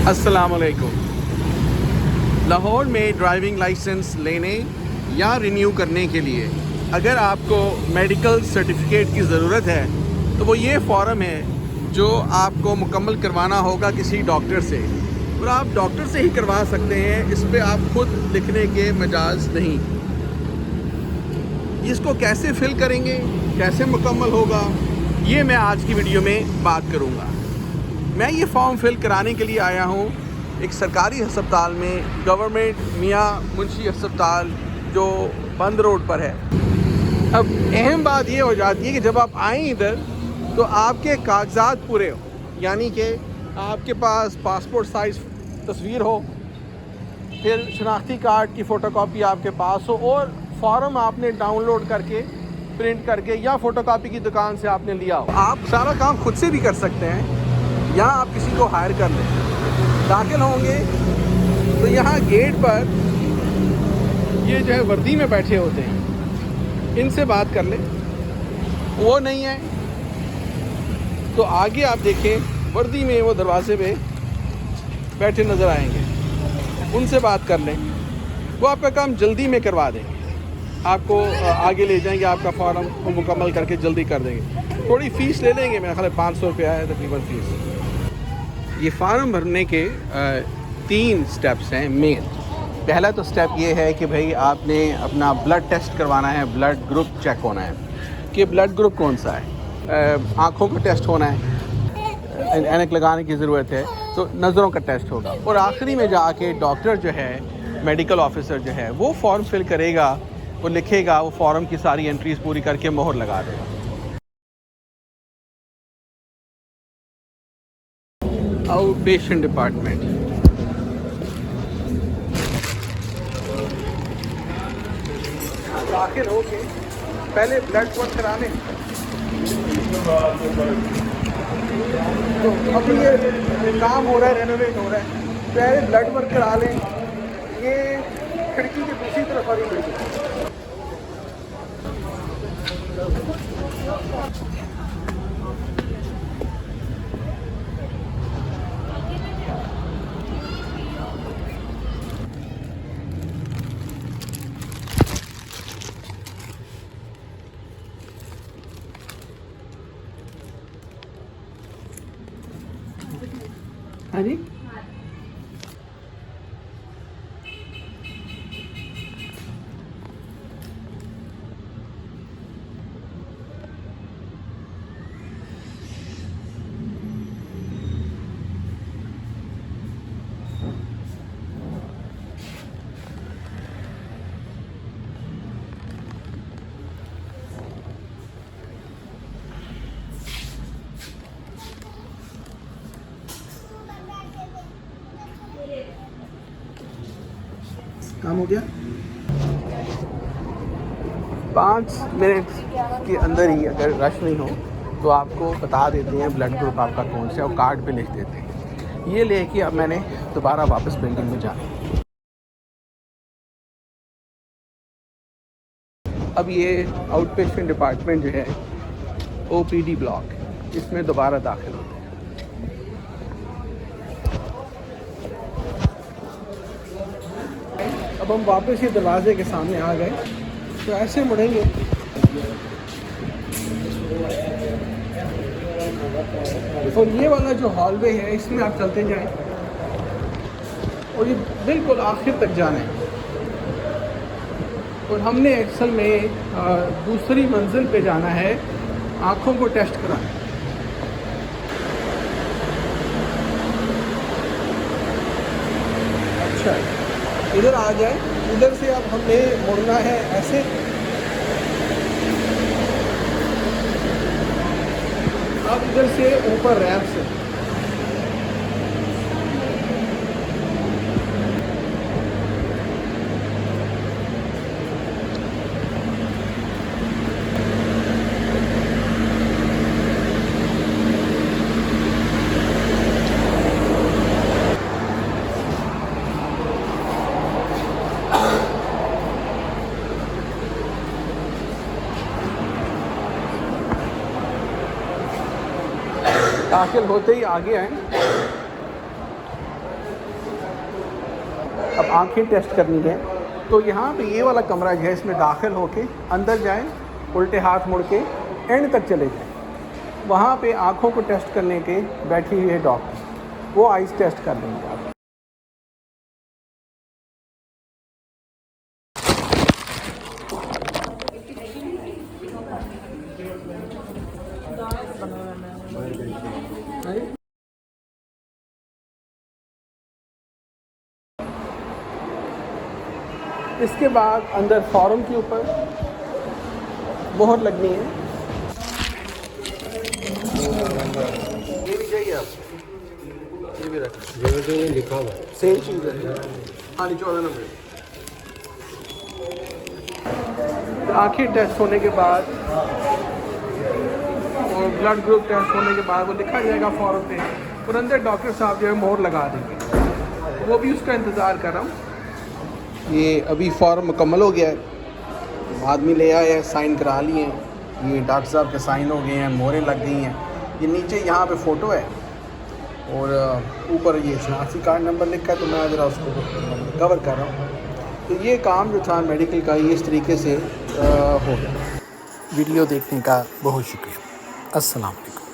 अस्सलामुअलैकुम। लाहौर में driving licence लेने या रिन्यू करने के लिए अगर आपको मेडिकल सर्टिफिकेट की ज़रूरत है तो वो ये फॉर्म है जो आपको मुकम्मल करवाना होगा किसी डॉक्टर से, और आप डॉक्टर से ही करवा सकते हैं। इस पे आप खुद लिखने के मजाज नहीं। इसको कैसे फ़िल करेंगे, कैसे मुकम्मल होगा, ये मैं आज की वीडियो में बात करूँगा। मैं ये फॉर्म फिल कराने के लिए आया हूँ एक सरकारी अस्पताल में, गवर्नमेंट मियाँ मुंशी अस्पताल जो बंद रोड पर है। अब अहम बात ये हो जाती है कि जब आप आएँ इधर तो आपके कागजात पूरे हो, यानी कि आपके पास पासपोर्ट साइज़ तस्वीर हो, फिर शनाख्ती कार्ड की फ़ोटोकॉपी आपके पास हो, और फॉर्म आपने डाउनलोड करके प्रिंट करके या फ़ोटोकॉपी की दुकान से आपने लिया हो। आप सारा काम खुद से भी कर सकते हैं या आप किसी को हायर कर लें। दाखिल होंगे तो यहाँ गेट पर ये जो है वर्दी में बैठे होते हैं, इनसे बात कर लें। वो नहीं है तो आगे आप देखें वर्दी में वो दरवाजे पे बैठे नज़र आएंगे, उनसे बात कर लें। वो आपका काम जल्दी में करवा देंगे, आपको आगे ले जाएंगे, आपका फॉर्म को मुकम्मल करके जल्दी कर देंगे। थोड़ी फ़ीस ले लेंगे, मेरा ख्याल 500 रुपया है तकरीबन फ़ीस। ये फार्म भरने के 3 स्टेप्स हैं मेन। पहला तो स्टेप ये है कि भाई आपने अपना ब्लड टेस्ट करवाना है, ब्लड ग्रुप चेक होना है कि ब्लड ग्रुप कौन सा है। आँखों का टेस्ट होना है, ऐनक लगाने की ज़रूरत है तो नज़रों का टेस्ट होगा, और आखिरी में जाके डॉक्टर जो है, मेडिकल ऑफिसर जो है, वो फॉर्म फिल करेगा, वो लिखेगा, वो फॉर्म की सारी एंट्रीज़ पूरी करके मोहर लगा देगा। Out patient department. दाखिल हो के पहले ब्लड वर्क करा लें। तो अभी ये काम हो रहा है, रेनोवेट हो रहा है, पहले ब्लड वर्क करा लें। ये खिड़की की दूसरी तरफ वाली खिड़की। हाँ जी, काम हो गया। 5 मिनट के अंदर ही अगर रश नहीं हो तो आपको बता देते हैं ब्लड ग्रुप आपका कौन सा है, और कार्ड पे लिख देते हैं। ये लेके अब मैंने दोबारा वापस बिल्डिंग में जाना। अब ये आउट पेशेंट डिपार्टमेंट जो है, OPD ब्लॉक, इसमें दोबारा दाखिल होते हैं। अब हम वापस ये दरवाजे के सामने आ गए, तो ऐसे मुड़ेंगे और ये वाला जो हॉलवे है इसमें आप चलते जाएं, और ये बिल्कुल आखिर तक जाना है। और हमने असल में दूसरी मंजिल पे जाना है, आँखों को टेस्ट कराना। अच्छा, इधर आ जाए, इधर से अब हमें मुड़ना है ऐसे। अब इधर से ऊपर रैंप से दाखिल होते ही आगे आए आंखें टेस्ट करनी है तो यहाँ पे ये वाला कमरा जो है इसमें दाखिल होके अंदर जाएं, उल्टे हाथ मुड़ के एंड तक चले जाएं। वहाँ पे आँखों को टेस्ट करने के बैठी हुई है डॉक्टर, वो आइज़ टेस्ट कर लेंगे आप। इसके बाद अंदर फॉर्म के ऊपर मोहर लगनी है। ये भी चाहिए आप, ये भी रख, ये लिखा हुआ सेम चीज़ है। हाँ 14 नंबर। आँखें टेस्ट होने के बाद और ब्लड ग्रुप टेस्ट होने के बाद वो लिखा जाएगा फॉर्म पे और अंदर डॉक्टर साहब जो है मोहर लगा देंगे। वो भी उसका इंतज़ार कर रहा हूँ। ये अभी फॉर्म मुकम्मल हो गया है, आदमी ले आया है, साइन करा लिए हैं, ये डॉक्टर साहब के साइन हो गए हैं, मोहरें लग गई हैं। ये नीचे यहाँ पे फ़ोटो है और ऊपर ये शनाख्ती कार्ड नंबर लिखा है, तो मैं ज़रा उसको कवर कर रहा हूँ। तो ये काम जो था मेडिकल का ये इस तरीके से हो गया। वीडियो देखने का बहुत शुक्रिया। अस्सलाम वालेकुम।